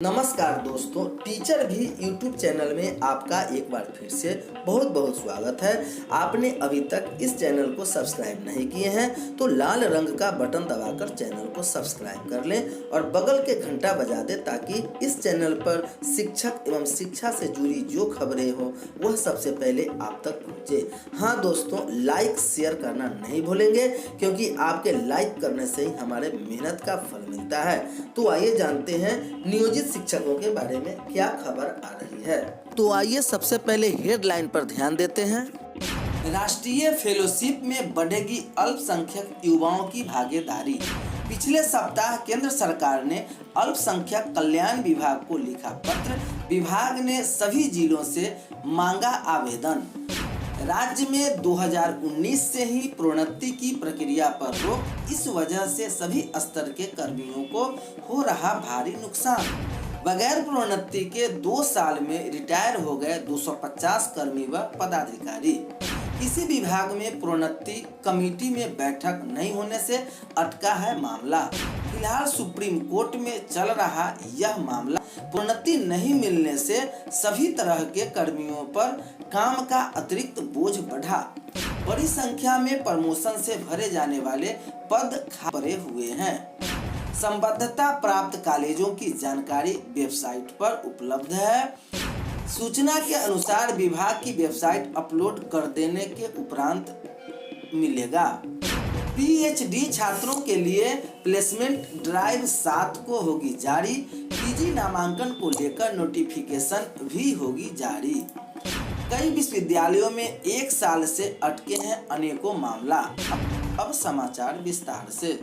नमस्कार दोस्तों, टीचर भी यूट्यूब चैनल में आपका एक बार फिर से बहुत बहुत स्वागत है। आपने अभी तक इस चैनल को सब्सक्राइब नहीं किए हैं तो लाल रंग का बटन दबाकर चैनल को सब्सक्राइब कर लें और बगल के घंटा बजा दें ताकि इस चैनल पर शिक्षक एवं शिक्षा से जुड़ी जो खबरें हो वह सबसे पहले आप तक पहुँचे। हाँ दोस्तों, लाइक शेयर करना नहीं भूलेंगे क्योंकि आपके लाइक करने से ही हमारे मेहनत का फल मिलता है। तो आइए जानते हैं नियोजित शिक्षकों के बारे में क्या खबर आ रही है। तो आइए सबसे पहले हेडलाइन पर ध्यान देते हैं। राष्ट्रीय फेलोशिप में बढ़ेगी अल्पसंख्यक युवाओं की भागीदारी। पिछले सप्ताह केंद्र सरकार ने अल्पसंख्यक कल्याण विभाग को लिखा पत्र। विभाग ने सभी जिलों से मांगा आवेदन। राज्य में 2019 से ही प्रोन्नति की प्रक्रिया पर रोक, इस वजह से सभी स्तर के कर्मियों को हो रहा भारी नुकसान। बगैर प्रोन्नति के 2 साल में रिटायर हो गए 250 कर्मी व पदाधिकारी। किसी विभाग में प्रोन्नति कमेटी में बैठक नहीं होने से अटका है मामला। फिलहाल सुप्रीम कोर्ट में चल रहा यह मामला। प्रोन्नति नहीं मिलने से सभी तरह के कर्मियों पर काम का अतिरिक्त बोझ बढ़ा। बड़ी संख्या में प्रमोशन से भरे जाने वाले पद खाली हुए हैं। संबद्धता प्राप्त कॉलेजों की जानकारी वेबसाइट पर उपलब्ध है। सूचना के अनुसार विभाग की वेबसाइट अपलोड कर देने के उपरांत मिलेगा। पीएचडी छात्रों के लिए प्लेसमेंट ड्राइव 7 को होगी जारी। पीजी नामांकन को लेकर नोटिफिकेशन भी होगी जारी। कई विश्वविद्यालयों में 1 साल से अटके हैं अनेकों मामला। अब समाचार विस्तार से।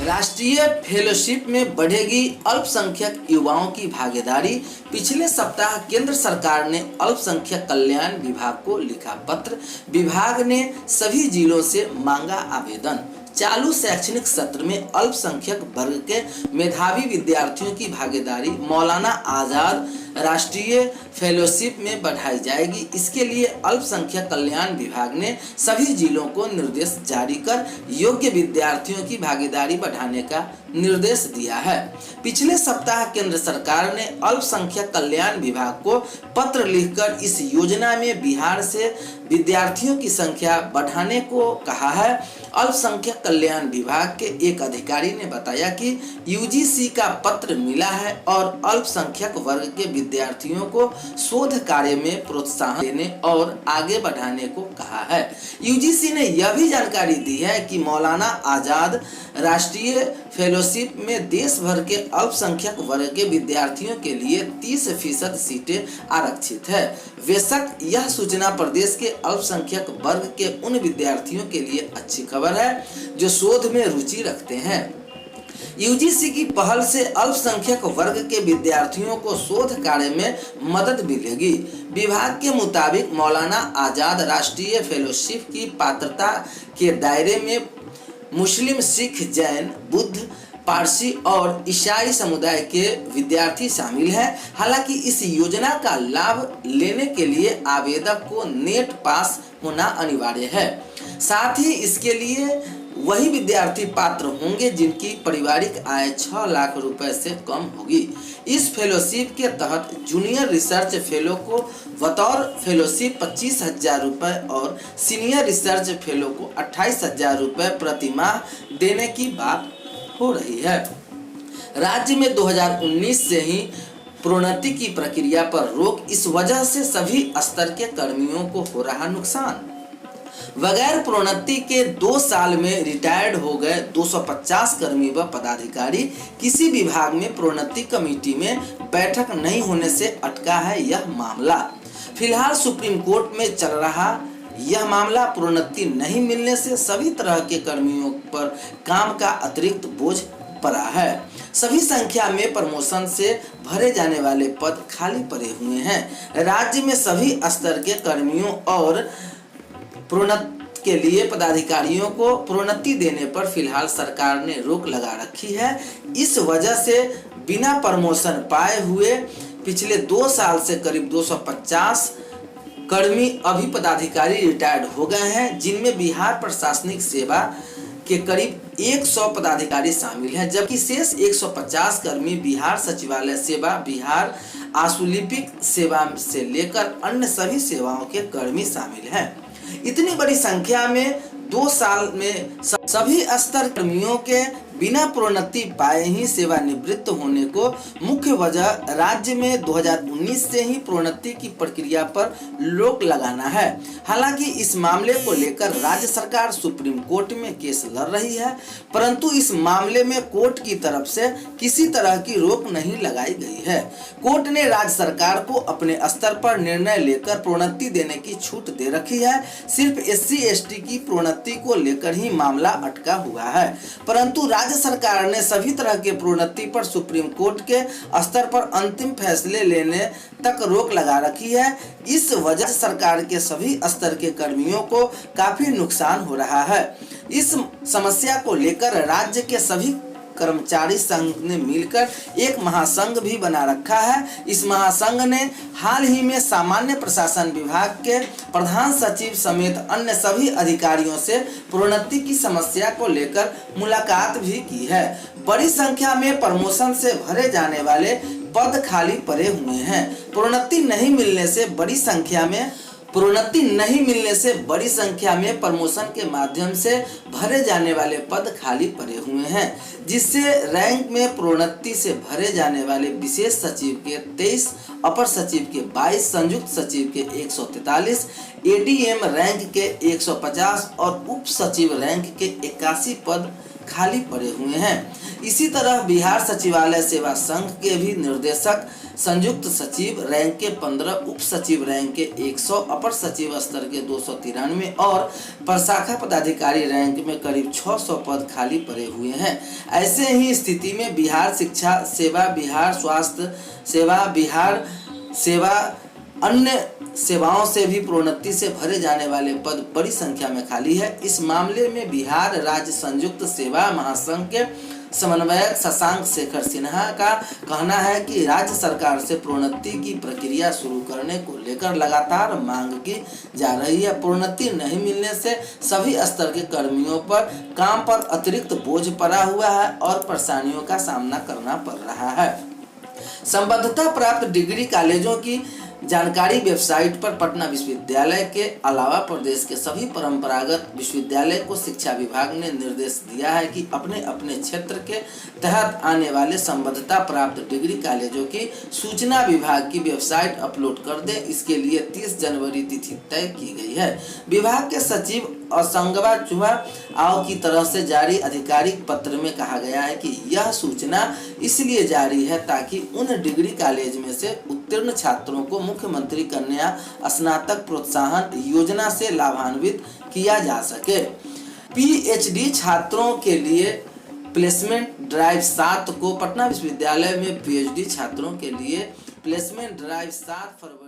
राष्ट्रीय फेलोशिप में बढ़ेगी अल्पसंख्यक युवाओं की भागीदारी। पिछले सप्ताह केंद्र सरकार ने अल्पसंख्यक कल्याण विभाग को लिखा पत्र। विभाग ने सभी जिलों से मांगा आवेदन। चालू शैक्षणिक सत्र में अल्पसंख्यक वर्ग के मेधावी विद्यार्थियों की भागीदारी मौलाना आजाद राष्ट्रीय फेलोशिप में बढ़ाई जाएगी। इसके लिए अल्पसंख्यक कल्याण विभाग ने सभी जिलों को निर्देश जारी कर योग्य विद्यार्थियों की भागीदारी बढ़ाने का निर्देश दिया है। पिछले सप्ताह केंद्र सरकार ने अल्पसंख्यक कल्याण विभाग को पत्र लिखकर इस योजना में बिहार से विद्यार्थियों की संख्या बढ़ाने को कहा है। अल्पसंख्यक कल्याण विभाग के एक अधिकारी ने बताया कि यूजीसी का पत्र मिला है और अल्पसंख्यक वर्ग के विद्यार्थियों को शोध कार्य में प्रोत्साहन देने और आगे बढ़ाने को कहा है। यूजीसी ने यह भी जानकारी दी है कि मौलाना आजाद राष्ट्रीय फेलोशिप में देश भर के अल्पसंख्यक वर्ग के विद्यार्थियों के लिए 30% सीटें आरक्षित है। बेशक यह सूचना प्रदेश के अल्पसंख्यक वर्ग के उन विद्यार्थियों के लिए अच्छी खबर है जो शोध में रुचि रखते हैं। यूजीसी की पहल से अल्पसंख्यक वर्ग के विद्यार्थियों को शोध कार्य में मदद मिलेगी। विभाग के मुताबिक मौलाना आजाद राष्ट्रीय फेलोशिप की पात्रता के दायरे में मुस्लिम, सिख, जैन, बुद्ध, पारसी और ईसाई समुदाय के विद्यार्थी शामिल हैं। हालांकि इस योजना का लाभ लेने के लिए आवेदक को नेट पास होना अनिवार्य है। साथ ही इसके लिए वही विद्यार्थी पात्र होंगे जिनकी पारिवारिक आय 6 लाख रुपए से कम होगी। इस फेलोशिप के तहत जूनियर रिसर्च फेलो को बतौर फेलोशिप 25,000 रुपए और सीनियर रिसर्च फेलो को 28,000 रुपए प्रति माह देने की बात हो रही है। राज्य में 2019 से ही प्रोन्नति की प्रक्रिया पर रोक, इस वजह से सभी स्तर के कर्मियों को हो रहा नुकसान। बगैर प्रोन्नति के 2 साल में रिटायर्ड हो गए 250 कर्मी व पदाधिकारी। किसी विभाग में प्रोन्नति कमेटी में बैठक नहीं होने से अटका है यह मामला। फिलहाल सुप्रीम कोर्ट में चल रहा यह मामला। प्रोन्नति नहीं मिलने से सभी तरह के कर्मियों पर काम का अतिरिक्त बोझ पड़ा है। सभी संख्या में प्रमोशन से भरे जाने वाले पद खाली पड़े हुए हैं। राज्य में सभी स्तर के कर्मियों और प्रोन्नति के लिए पदाधिकारियों को प्रोन्नति देने पर फिलहाल सरकार ने रोक लगा रखी है। इस वजह से बिना प्रमोशन पाए हुए पिछले 2 साल से करीब 250 कर्मी अभी पदाधिकारी रिटायर्ड हो गए हैं, जिनमें बिहार प्रशासनिक सेवा के करीब 100 पदाधिकारी शामिल हैं, जबकि शेष 150 कर्मी बिहार सचिवालय सेवा, बिहार आशुलिपिक सेवा से लेकर अन्य सभी सेवाओं के कर्मी शामिल हैं। इतनी बड़ी संख्या में 2 साल में सभी स्तर कर्मियों के बिना प्रोन्नति पाए ही सेवानिवृत्त होने को मुख्य वजह राज्य में 2019 से ही प्रोन्नति की प्रक्रिया पर रोक लगाना है। हालांकि इस मामले को लेकर राज्य सरकार सुप्रीम कोर्ट में केस लड़ रही है, परंतु इस मामले में कोर्ट की तरफ से किसी तरह की रोक नहीं लगाई गई है। कोर्ट ने राज्य सरकार को अपने स्तर पर निर्णय लेकर प्रोन्नति देने की छूट दे रखी है। सिर्फ SC/ST की प्रोन्नति को लेकर ही मामला अटका हुआ है, परंतु राज्य सरकार ने सभी तरह के प्रोन्नति पर सुप्रीम कोर्ट के स्तर पर अंतिम फैसले लेने तक रोक लगा रखी है। इस वजह से सरकार के सभी स्तर के कर्मियों को काफी नुकसान हो रहा है। इस समस्या को लेकर राज्य के सभी कर्मचारी संघ ने मिलकर एक महासंघ भी बना रखा है। इस महासंघ ने हाल ही में सामान्य प्रशासन विभाग के प्रधान सचिव समेत अन्य सभी अधिकारियों से प्रोन्नति की समस्या को लेकर मुलाकात भी की है। बड़ी संख्या में प्रमोशन से भरे जाने वाले पद खाली पड़े हुए हैं। प्रोन्नति नहीं मिलने से बड़ी संख्या में प्रमोशन के माध्यम से भरे जाने वाले पद खाली पड़े हुए हैं, जिससे रैंक में प्रोन्नति से भरे जाने वाले विशेष सचिव के 23, अपर सचिव के 22, संयुक्त सचिव के 143, ADM रैंक के 150 और उप सचिव रैंक के 81 पद खाली पड़े हुए हैं। इसी तरह बिहार सचिवालय सेवा संघ के भी निर्देशक, संयुक्त सचिव रैंक के 15, उप सचिव रैंक के 100, अपर सचिव स्तर के 293 और प्रशाखा पदाधिकारी रैंक में करीब 600 पद खाली पड़े हुए हैं। ऐसे ही स्थिति में बिहार शिक्षा सेवा, बिहार स्वास्थ्य सेवा, बिहार सेवा, अन्य सेवाओं से भी प्रोन्नति से भरे जाने वाले पद बड़ी संख्या में खाली है। इस मामले में बिहार राज्य संयुक्त सेवा महासंघ के समन्वयक शशांक शेखर सिन्हा का कहना है कि राज्य सरकार से प्रोन्नति की प्रक्रिया शुरू करने को लेकर लगातार मांग की जा रही है। प्रोन्नति नहीं मिलने से सभी स्तर के कर्मियों पर काम पर अतिरिक्त बोझ पड़ा हुआ है और परेशानियों का सामना करना पड़ रहा है। संबद्धता प्राप्त डिग्री कॉलेजों की जानकारी वेबसाइट पर पटना विश्वविद्यालय के अलावा प्रदेश के सभी परंपरागत विश्वविद्यालय को शिक्षा विभाग ने निर्देश दिया है कि अपने अपने क्षेत्र के तहत आने वाले संबद्धता प्राप्त डिग्री कॉलेजों की सूचना विभाग की वेबसाइट अपलोड कर दे। इसके लिए 30 जनवरी तिथि तय की गई है। विभाग के सचिव असंगवा चुहा आओ की तरफ से जारी आधिकारिक पत्र में कहा गया है कि यह सूचना इसलिए जारी है ताकि उन डिग्री कॉलेज में से उत्तीर्ण छात्रों को मुख्यमंत्री कन्या स्नातक प्रोत्साहन योजना से लाभान्वित किया जा सके। PhD छात्रों के लिए प्लेसमेंट ड्राइव 7 को पटना विश्वविद्यालय में PhD छात्रों के लिए प्लेसमेंट ड्राइव 7 फरवरी